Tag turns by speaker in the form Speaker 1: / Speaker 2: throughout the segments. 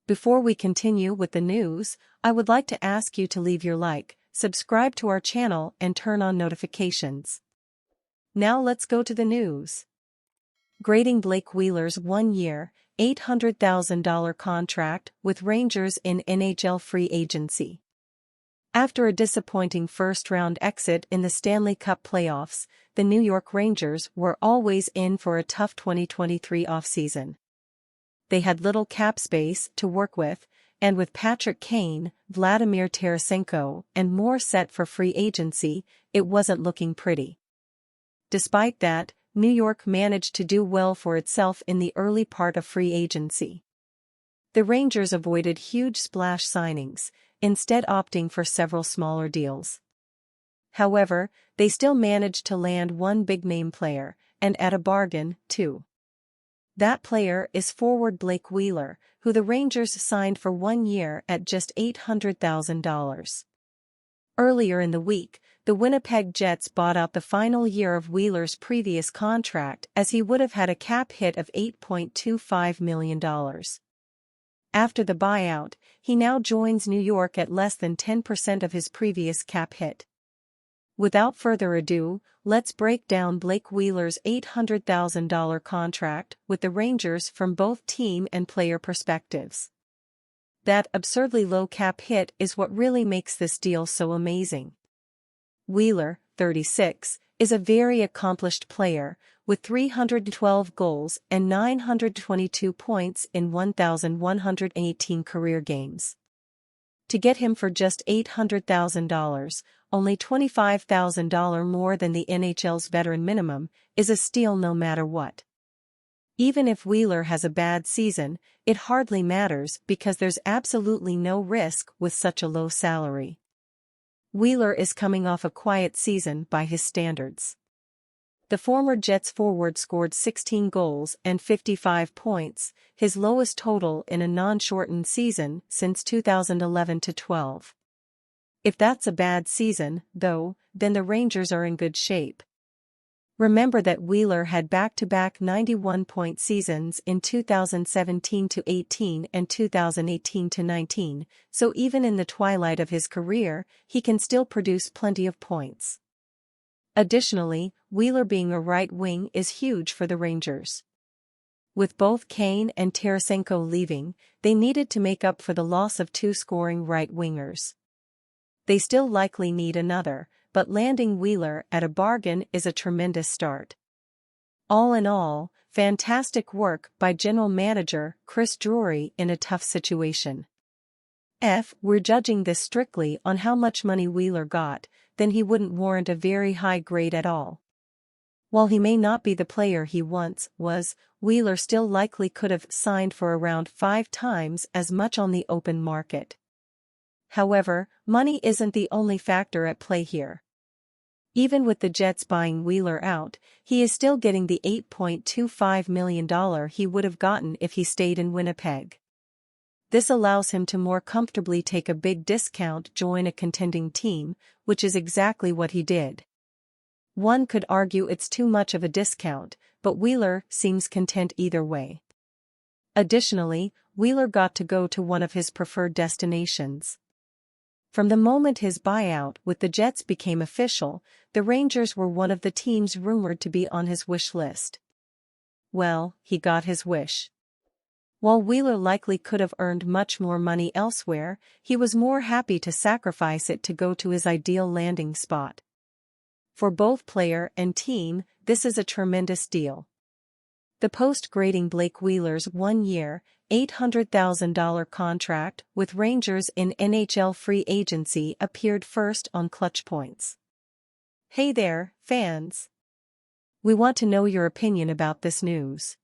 Speaker 1: Before we continue with the news, I would like to ask you to leave your like, subscribe to our channel and turn on notifications. Now let's go to the news. Grading Blake Wheeler's 1-year, $800,000 contract with Rangers in NHL free agency. After a disappointing first-round exit in the Stanley Cup playoffs, the New York Rangers were always in for a tough 2023 offseason. They had little cap space to work with, and with Patrick Kane, Vladimir Tarasenko, and more set for free agency, it wasn't looking pretty. Despite that, New York managed to do well for itself in the early part of free agency. The Rangers avoided huge splash signings, instead opting for several smaller deals. However, they still managed to land one big-name player, and at a bargain, too. That player is forward Blake Wheeler, who the Rangers signed for 1 year at just $800,000. Earlier in the week, the Winnipeg Jets bought out the final year of Wheeler's previous contract as he would have had a cap hit of $8.25 million. After the buyout, he now joins New York at less than 10% of his previous cap hit. Without further ado, let's break down Blake Wheeler's $800,000 contract with the Rangers from both team and player perspectives. That absurdly low cap hit is what really makes this deal so amazing. Wheeler, 36, is a very accomplished player, with 312 goals and 922 points in 1,118 career games. To get him for just $800,000, only $25,000 more than the NHL's veteran minimum, is a steal no matter what. Even if Wheeler has a bad season, it hardly matters because there's absolutely no risk with such a low salary. Wheeler is coming off a quiet season by his standards. The former Jets forward scored 16 goals and 55 points, his lowest total in a non-shortened season since 2011-12. If that's a bad season, though, then the Rangers are in good shape. Remember that Wheeler had back-to-back 91-point seasons in 2017-18 and 2018-19, so even in the twilight of his career, he can still produce plenty of points. Additionally, Wheeler being a right wing is huge for the Rangers. With both Kane and Tarasenko leaving, they needed to make up for the loss of two scoring right wingers. They still likely need another, but landing Wheeler at a bargain is a tremendous start. All in all, fantastic work by General Manager Chris Drury in a tough situation. If we're judging this strictly on how much money Wheeler got, then he wouldn't warrant a very high grade at all. While he may not be the player he once was, Wheeler still likely could have signed for around 5 times as much on the open market. However, money isn't the only factor at play here. Even with the Jets buying Wheeler out, he is still getting the $8.25 million he would have gotten if he stayed in Winnipeg. This allows him to more comfortably take a big discount, join a contending team, which is exactly what he did. One could argue it's too much of a discount, but Wheeler seems content either way. Additionally, Wheeler got to go to one of his preferred destinations. From the moment his buyout with the Jets became official, the Rangers were one of the teams rumored to be on his wish list. Well, he got his wish. While Wheeler likely could have earned much more money elsewhere, he was more happy to sacrifice it to go to his ideal landing spot. For both player and team, this is a tremendous deal. The Post grading Blake Wheeler's 1-year, $800,000 contract with Rangers in NHL free agency appeared first on Clutch Points. Hey there, fans! We want to know your opinion about this news.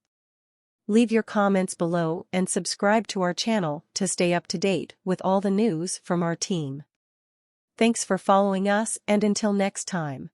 Speaker 1: Leave your comments below and subscribe to our channel to stay up to date with all the news from our team. Thanks for following us, and until next time.